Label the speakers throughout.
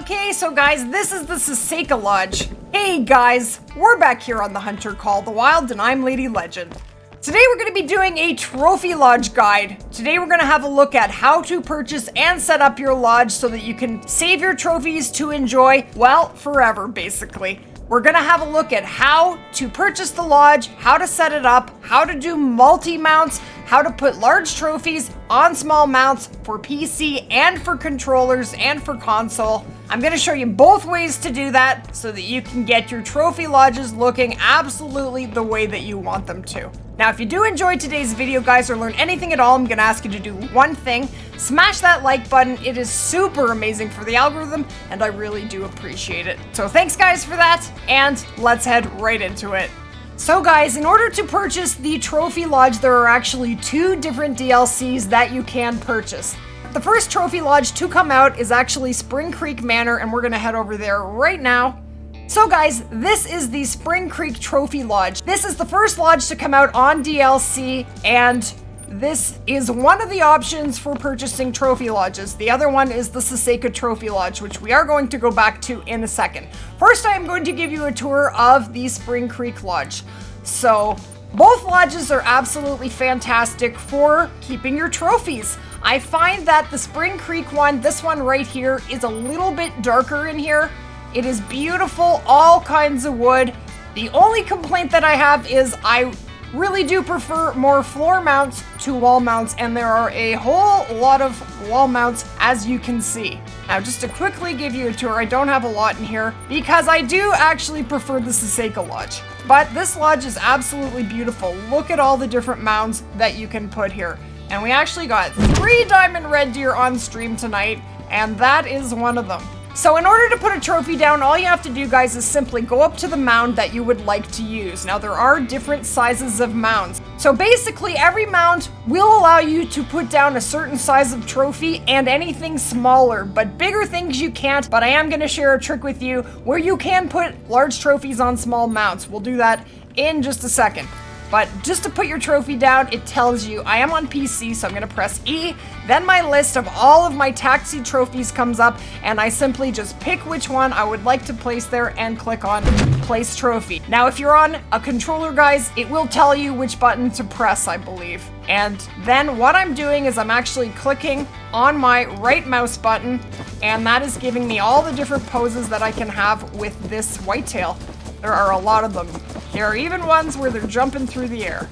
Speaker 1: Okay, so guys, this is the Sasaeka Lodge. Hey guys, we're back here on the Hunter Call the Wild, and I'm Lady Legend. Today we're going to be doing a trophy lodge guide. Today we're going to have a look at how to purchase and set up your lodge so that you can save your trophies to enjoy, well, forever basically. We're going to have a look at how to purchase the lodge, how to set it up, how to do multi-mounts, how to put large trophies on small mounts for PC and for controllers and for console. I'm going to show you both ways to do that so that you can get your trophy lodges looking absolutely the way that you want them to. Now, if you do enjoy today's video, guys, or learn anything at all, I'm going to ask you to do one thing. Smash that like button. It is super amazing for the algorithm, and I really do appreciate it. So thanks, guys, for that, and let's head right into it. So guys, in order to purchase the Trophy Lodge, there are actually two different DLCs that you can purchase. The first Trophy Lodge to come out is actually Spring Creek Manor, and we're gonna head over there right now. So guys, this is the Spring Creek Trophy Lodge. This is the first lodge to come out on DLC, and this is one of the options for purchasing trophy lodges. The other one is the Sasaeka Trophy Lodge, which we are going to go back to in a second. First, I am going to give you a tour of the Spring Creek Lodge. So, both lodges are absolutely fantastic for keeping your trophies. I find that the Spring Creek one, this one right here, is a little bit darker in here. It is beautiful, all kinds of wood. The only complaint that I have is I really do prefer more floor mounts to wall mounts, and there are a whole lot of wall mounts, as you can see. Now, just to quickly give you a tour, I don't have a lot in here because I do actually prefer the Sasaeka Lodge. But this lodge is absolutely beautiful. Look at all the different mounds that you can put here. And we actually got 3 diamond red deer on stream tonight, and that is one of them. So in order to put a trophy down, all you have to do, guys, is simply go up to the mound that you would like to use. Now, there are different sizes of mounds. So basically, every mound will allow you to put down a certain size of trophy and anything smaller, but bigger things you can't. But I am going to share a trick with you where you can put large trophies on small mounts. We'll do that in just a second. But just to put your trophy down, it tells you, I am on PC, so I'm going to press E. Then my list of all of my taxi trophies comes up, and I simply just pick which one I would like to place there and click on Place Trophy. Now, if you're on a controller, guys, it will tell you which button to press, I believe. And then what I'm doing is I'm actually clicking on my right mouse button, and that is giving me all the different poses that I can have with this whitetail. There are a lot of them. There are even ones where they're jumping through the air.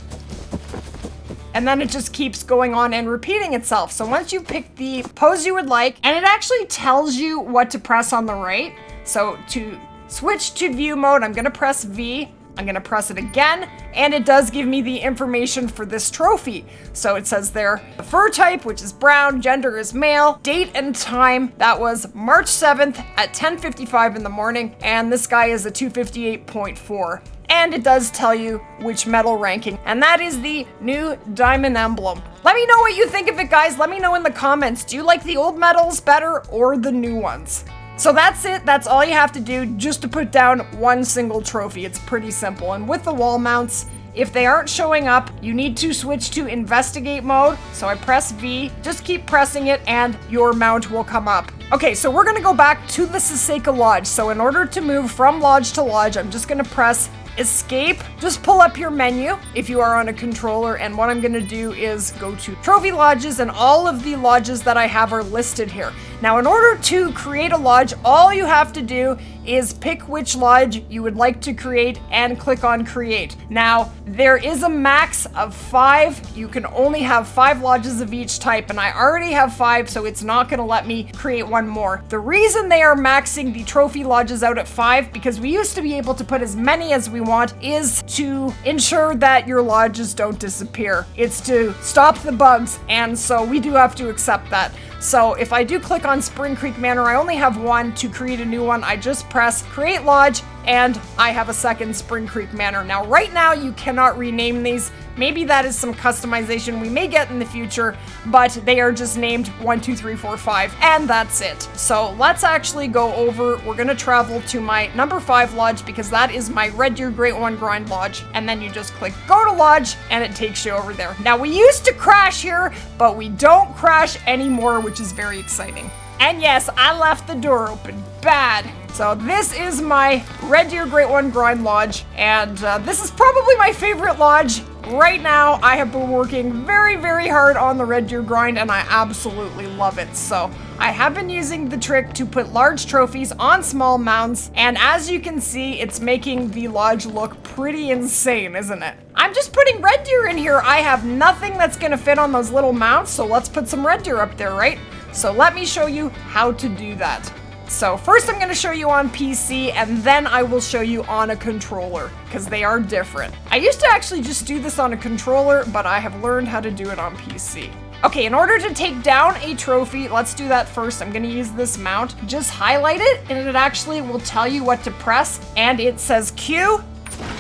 Speaker 1: And then it just keeps going on and repeating itself. So once you've picked the pose you would like, and it actually tells you what to press on the right. So to switch to view mode, I'm gonna press V. I'm gonna press it again, and it does give me the information for this trophy. So it says there, the fur type, which is brown, gender is male, date and time, that was March 7th at 10:55 in the morning, and this guy is a 258.4. And it does tell you which medal ranking, and that is the new diamond emblem. Let me know what you think of it, guys. Let me know in the comments. Do you like the old medals better or the new ones? So that's it. That's all you have to do just to put down one single trophy. It's pretty simple. And with the wall mounts, if they aren't showing up, you need to switch to investigate mode. So I press V, just keep pressing it, and your mount will come up. Okay, so we're gonna go back to the Sasaeka Lodge. So in order to move from lodge to lodge, I'm just gonna press Escape. Just pull up your menu if you are on a controller, and what I'm gonna do is go to Trophy Lodges, and all of the lodges that I have are listed here. Now, in order to create a lodge, all you have to do is pick which lodge you would like to create and click on Create. Now, there is a max of 5. You can only have 5 lodges of each type, and I already have 5, so it's not gonna let me create one more. The reason they are maxing the trophy lodges out at 5, because we used to be able to put as many as we want, is to ensure that your lodges don't disappear. It's to stop the bugs, and so we do have to accept that. So if I do click on Spring Creek Manor, I only have one. To create a new one, I just press Create Lodge, and I have a second Spring Creek Manor. Now, right now, you cannot rename these. Maybe that is some customization we may get in the future, but they are just named 1, 2, 3, 4, 5, and that's it. So let's actually go over. We're gonna travel to my number 5 lodge because that is my Red Deer Great One Grind Lodge, and then you just click Go to Lodge, and it takes you over there. Now, we used to crash here, but we don't crash anymore, which is very exciting. And yes, I left the door open. Bad. So this is my Red Deer Great One Grind Lodge, and this is probably my favorite lodge. Right now, I have been working very, very hard on the Red Deer grind, and I absolutely love it. So I have been using the trick to put large trophies on small mounts, and as you can see, it's making the lodge look pretty insane, isn't it? I'm just putting red deer in here. I have nothing that's gonna fit on those little mounts, so let's put some red deer up there, right? So let me show you how to do that. So first I'm going to show you on PC, and then I will show you on a controller, because they are different. I used to actually just do this on a controller, but I have learned how to do it on PC. Okay, in order to take down a trophy, let's do that first. I'm going to use this mount. Just highlight it, and it actually will tell you what to press, and it says Q,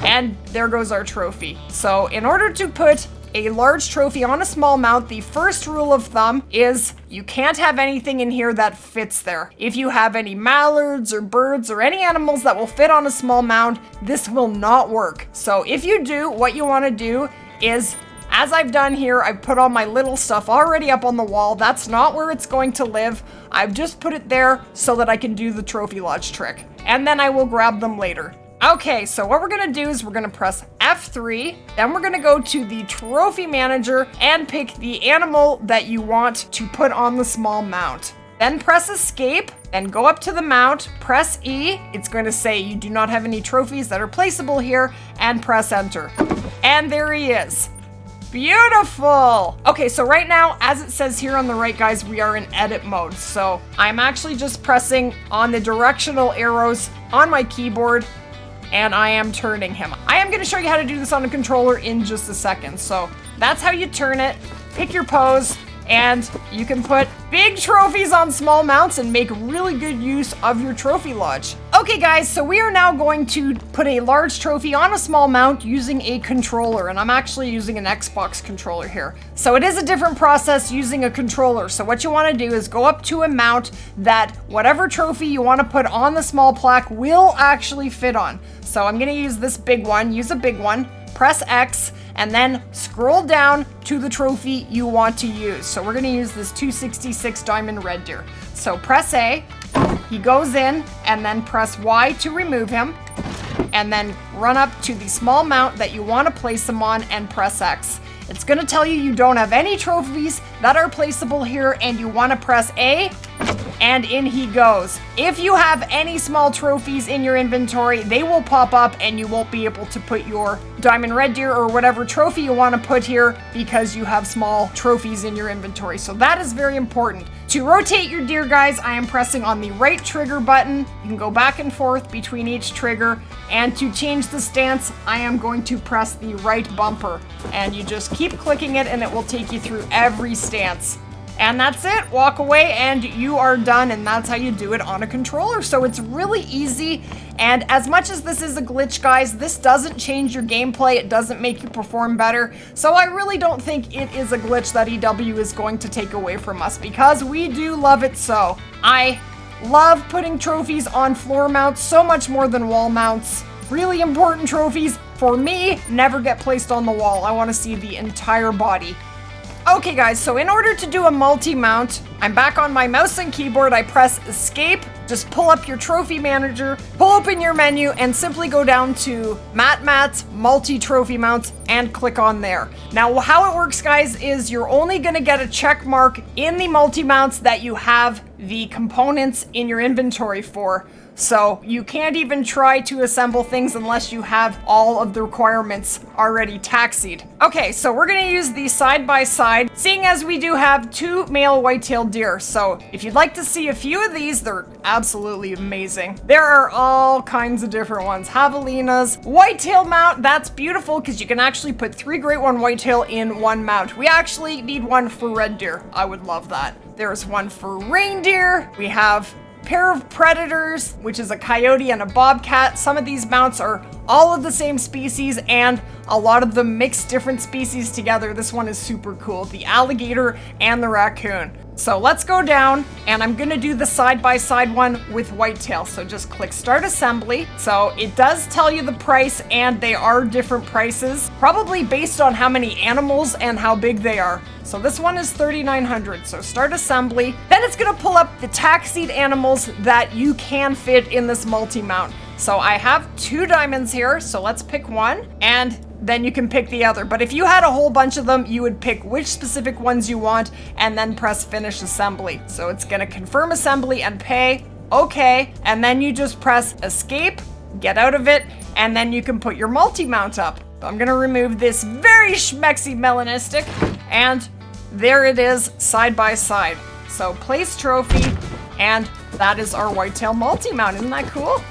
Speaker 1: and there goes our trophy. So in order to put a large trophy on a small mount, the first rule of thumb is you can't have anything in here that fits there. If you have any mallards or birds or any animals that will fit on a small mount, this will not work. So if you do, what you want to do is, as I've done here, I've put all my little stuff already up on the wall. That's not where it's going to live. I've just put it there so that I can do the trophy lodge trick, and then I will grab them later. Okay, so what we're gonna do is we're gonna press F3, then we're gonna go to the trophy manager and pick the animal that you want to put on the small mount. Then press escape, then go up to the mount, press E, it's going to say you do not have any trophies that are placeable here, and press enter. And there he is. Beautiful! Okay, so right now, as it says here on the right, guys, we are in edit mode. So I'm actually just pressing on the directional arrows on my keyboard, and I am turning him. I am gonna show you how to do this on a controller in just a second. So that's how you turn it, pick your pose, and you can put big trophies on small mounts and make really good use of your trophy lodge. Okay guys, so we are now going to put a large trophy on a small mount using a controller, and I'm actually using an Xbox controller here. So it is a different process using a controller. So what you want to do is go up to a mount that whatever trophy you want to put on the small plaque will actually fit on. So I'm going to use this big one, use a big one, press X, and then scroll down to the trophy you want to use. So we're going to use this 266 Diamond Red Deer. So press A, he goes in, and then press Y to remove him, and then run up to the small mount that you want to place him on and press X. It's going to tell you don't have any trophies that are placeable here, and you want to press A, and in he goes. If you have any small trophies in your inventory, they will pop up and you won't be able to put your Diamond Red Deer or whatever trophy you want to put here because you have small trophies in your inventory. So that is very important. To rotate your deer, guys, I am pressing on the right trigger button. You can go back and forth between each trigger. And to change the stance, I am going to press the right bumper. And you just keep clicking it and it will take you through every stance. And that's it. Walk away and you are done, and that's how you do it on a controller. So it's really easy, and as much as this is a glitch, guys, this doesn't change your gameplay. It doesn't make you perform better. So I really don't think it is a glitch that EW is going to take away from us, because we do love it so. I love putting trophies on floor mounts so much more than wall mounts. Really important trophies, for me, never get placed on the wall. I want to see the entire body. Okay guys, so in order to do a multi-mount, I'm back on my mouse and keyboard. I press escape, just pull up your trophy manager, pull open your menu, and simply go down to mats, multi-trophy mounts, and click on there. Now how it works, guys, is you're only gonna get a check mark in the multi-mounts that you have the components in your inventory for. So you can't even try to assemble things unless you have all of the requirements already taxied. Okay, so we're gonna use the side by side, seeing as we do have 2 male white-tailed deer. So if you'd like to see a few of these, they're absolutely amazing. There are all kinds of different ones. Javelinas, whitetail mount, that's beautiful because you can actually put 3 great one whitetail in one mount. We actually need one for red deer. I would love that. There's one for reindeer. We have pair of predators, which is a coyote and a bobcat. Some of these mounts are all of the same species, and a lot of them mix different species together. This one is super cool, the alligator and the raccoon. So let's go down, and I'm gonna do the side-by-side one with whitetail. So just click Start Assembly. So it does tell you the price, and they are different prices, probably based on how many animals and how big they are. So this one is $3,900, so Start Assembly. Then it's gonna pull up the taxied animals that you can fit in this multi-mount. So I have 2 diamonds here, so let's pick one, and then you can pick the other. But if you had a whole bunch of them, you would pick which specific ones you want and then press Finish Assembly. So it's gonna confirm assembly and pay, okay, and then you just press Escape, get out of it, and then you can put your multi-mount up. So I'm gonna remove this very schmexy melanistic, and there it is, side by side. So place trophy, and that is our whitetail multi-mount. Isn't that cool?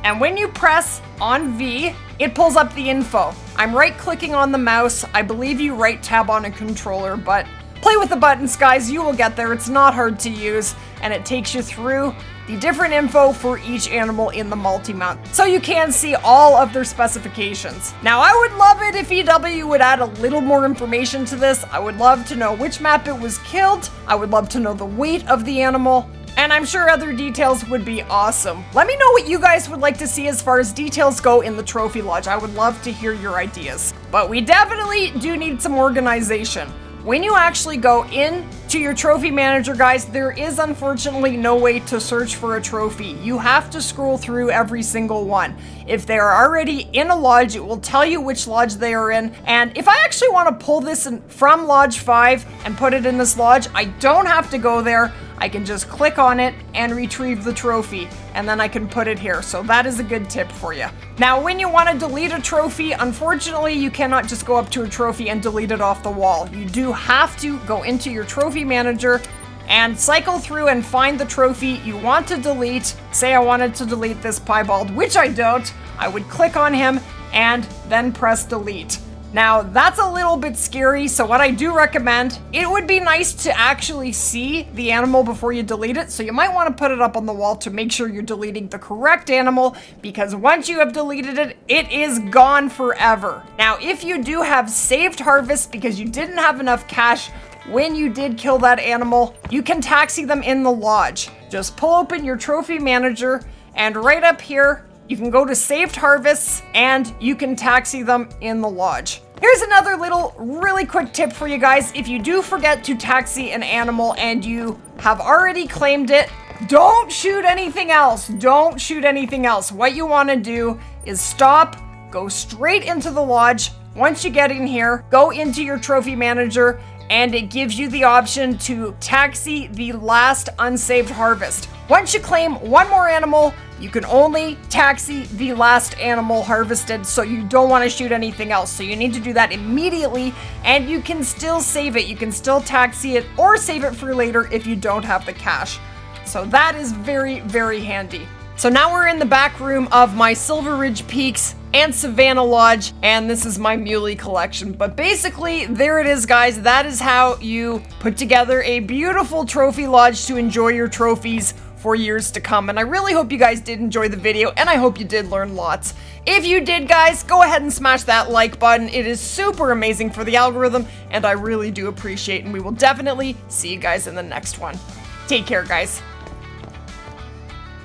Speaker 1: And when you press on V, it pulls up the info. I'm right-clicking on the mouse. I believe you right-tab on a controller, but play with the buttons, guys. You will get there. It's not hard to use, and it takes you through the different info for each animal in the multi-mount, so you can see all of their specifications. Now, I would love it if EW would add a little more information to this. I would love to know which map it was killed. I would love to know the weight of the animal. And I'm sure other details would be awesome. Let me know what you guys would like to see as far as details go in the Trophy Lodge. I would love to hear your ideas. But we definitely do need some organization. When you actually go in to your trophy manager, guys, there is unfortunately no way to search for a trophy. You have to scroll through every single one. If they are already in a lodge, it will tell you which lodge they are in. And if I actually want to pull this from Lodge 5 and put it in this lodge, I don't have to go there. I can just click on it and retrieve the trophy, and then I can put it here. So that is a good tip for you. Now, when you want to delete a trophy, unfortunately, you cannot just go up to a trophy and delete it off the wall. You do have to go into your trophy manager and cycle through and find the trophy you want to delete. Say I wanted to delete this piebald, which I don't. I would click on him and then press delete. Now, that's a little bit scary, so what I do recommend, it would be nice to actually see the animal before you delete it, so you might want to put it up on the wall to make sure you're deleting the correct animal, because once you have deleted it, it is gone forever. Now, if you do have saved harvest because you didn't have enough cash when you did kill that animal, you can taxi them in the lodge. Just pull open your trophy manager, and right up here, you can go to saved harvests and you can taxi them in the lodge. Here's another little really quick tip for you guys. If you do forget to taxi an animal and you have already claimed it, don't shoot anything else. Don't shoot anything else. What you want to do is stop, go straight into the lodge. Once you get in here, go into your trophy manager, and it gives you the option to taxi the last unsaved harvest. Once you claim one more animal, you can only taxi the last animal harvested, so you don't want to shoot anything else. So you need to do that immediately, and you can still save it. You can still taxi it or save it for later if you don't have the cash. So that is very, very handy. So now we're in the back room of my Silver Ridge Peaks and Savannah Lodge, and this is my muley collection. But basically, there it is, guys. That is how you put together a beautiful trophy lodge to enjoy your trophies for years to come. And I really hope you guys did enjoy the video, and I hope you did learn lots. If you did, guys, go ahead and smash that like button. It is super amazing for the algorithm, and I really do appreciate it, and we will definitely see you guys in the next one. Take care, guys.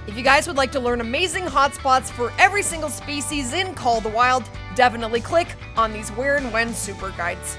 Speaker 1: If you guys would like to learn amazing hotspots for every single species in Call of the Wild, definitely click on these Where and When super guides.